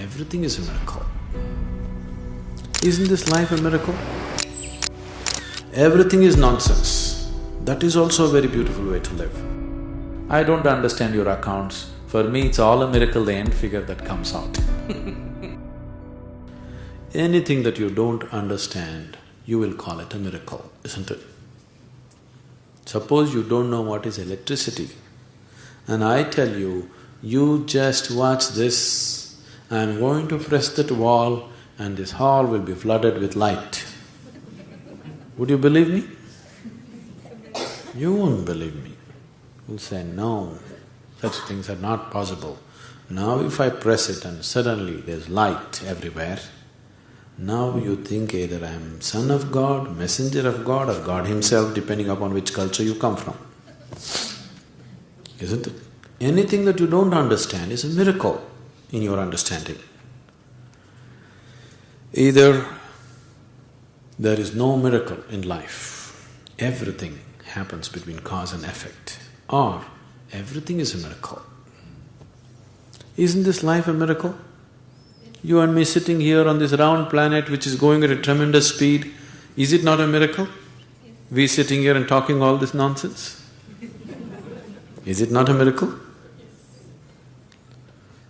everything is a miracle. Isn't this life a miracle? Everything is nonsense. That is also a very beautiful way to live. I don't understand your accounts. For me, it's all a miracle, the end figure that comes out. Anything that you don't understand, you will call it a miracle, isn't it? Suppose you don't know what is electricity, and I tell you, you just watch this, I'm going to press that wall and this hall will be flooded with light. Would you believe me? You won't believe me. You'll say, no, such things are not possible. Now if I press it and suddenly there's light everywhere, now you think either I'm son of God, messenger of God or God himself, depending upon which culture you come from. Isn't it? Anything that you don't understand is a miracle in your understanding. Either there is no miracle in life, everything happens between cause and effect, or everything is a miracle. Isn't this life a miracle? You and me sitting here on this round planet which is going at a tremendous speed, is it not a miracle? We sitting here and talking all this nonsense? Is it not a miracle?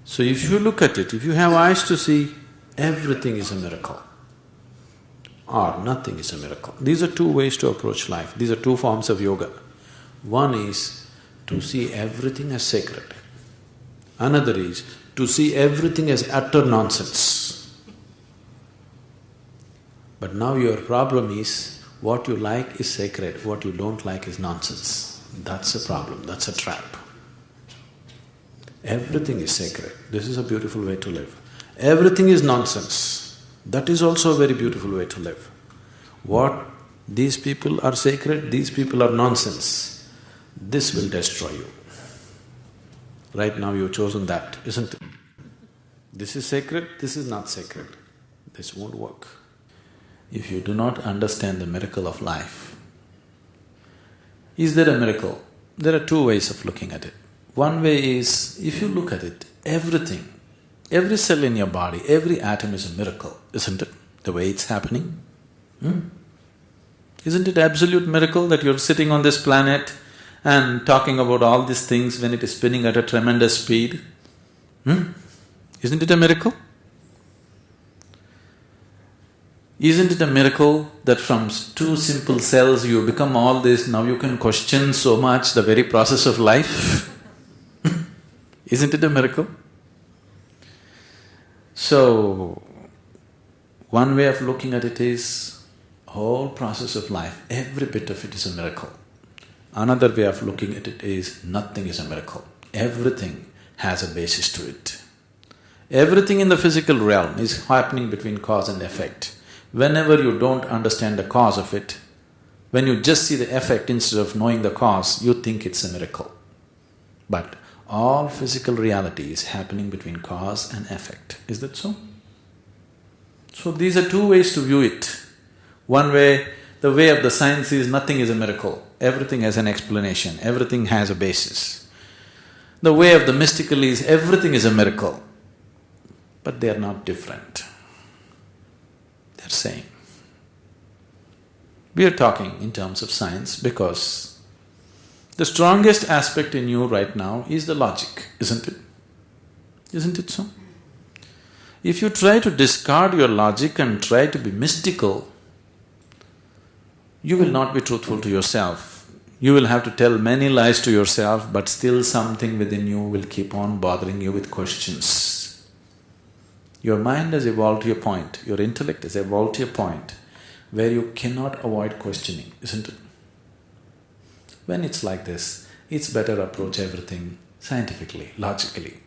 So if you look at it, if you have eyes to see, everything is a miracle or nothing is a miracle. These are two ways to approach life, these are two forms of yoga. One is to see everything as sacred. Another is to see everything as utter nonsense. But now your problem is, what you like is sacred, what you don't like is nonsense. That's a problem, that's a trap. Everything is sacred, this is a beautiful way to live. Everything is nonsense, that is also a very beautiful way to live. What these people are sacred, these people are nonsense, this will destroy you. Right now you've chosen that, isn't it? This is sacred, this is not sacred. This won't work. If you do not understand the miracle of life, is there a miracle? There are two ways of looking at it. One way is, if you look at it, everything, every cell in your body, every atom is a miracle, isn't it? The way it's happening. Isn't it absolute miracle that you're sitting on this planet and talking about all these things when it is spinning at a tremendous speed? Isn't it a miracle? Isn't it a miracle that from two simple cells you become all this, now you can question so much the very process of life? Isn't it a miracle? So, one way of looking at it is, whole process of life, every bit of it is a miracle. Another way of looking at it is, nothing is a miracle. Everything has a basis to it. Everything in the physical realm is happening between cause and effect. Whenever you don't understand the cause of it, when you just see the effect instead of knowing the cause, you think it's a miracle. But all physical reality is happening between cause and effect. Is that so? So these are two ways to view it. One way, the way of the science is nothing is a miracle, everything has an explanation, everything has a basis. The way of the mystical is everything is a miracle, but they are not different. They're same. We are talking in terms of science because the strongest aspect in you right now is the logic, isn't it? Isn't it so? If you try to discard your logic and try to be mystical, you will not be truthful to yourself. You will have to tell many lies to yourself, but still something within you will keep on bothering you with questions. Your mind has evolved to a point, your intellect has evolved to a point where you cannot avoid questioning, isn't it? When it's like this, it's better approach everything scientifically, logically.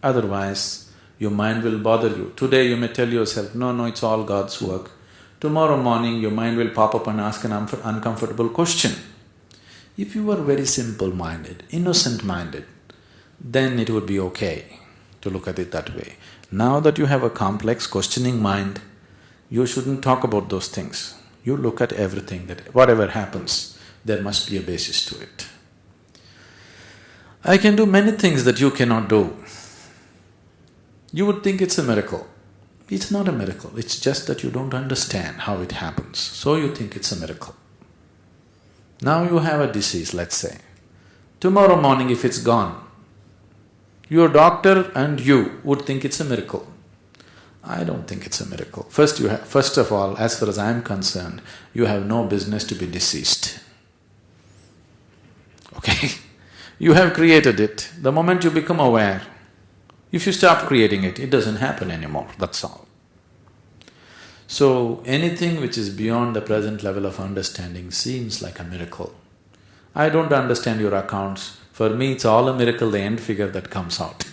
Otherwise, your mind will bother you. Today you may tell yourself, no, it's all God's work. Tomorrow morning your mind will pop up and ask an uncomfortable question. If you were very simple-minded, innocent-minded, then it would be okay to look at it that way. Now that you have a complex, questioning mind, you shouldn't talk about those things. You look at everything, that whatever happens, there must be a basis to it. I can do many things that you cannot do. You would think it's a miracle. It's not a miracle, it's just that you don't understand how it happens, so you think it's a miracle. Now you have a disease, let's say. Tomorrow morning if it's gone, your doctor and you would think it's a miracle. I don't think it's a miracle. First of all, as far as I am concerned, you have no business to be deceased. Okay? You have created it. The moment you become aware, if you stop creating it, it doesn't happen anymore, that's all. So, anything which is beyond the present level of understanding seems like a miracle. I don't understand your accounts. For me, it's all a miracle, the end figure that comes out.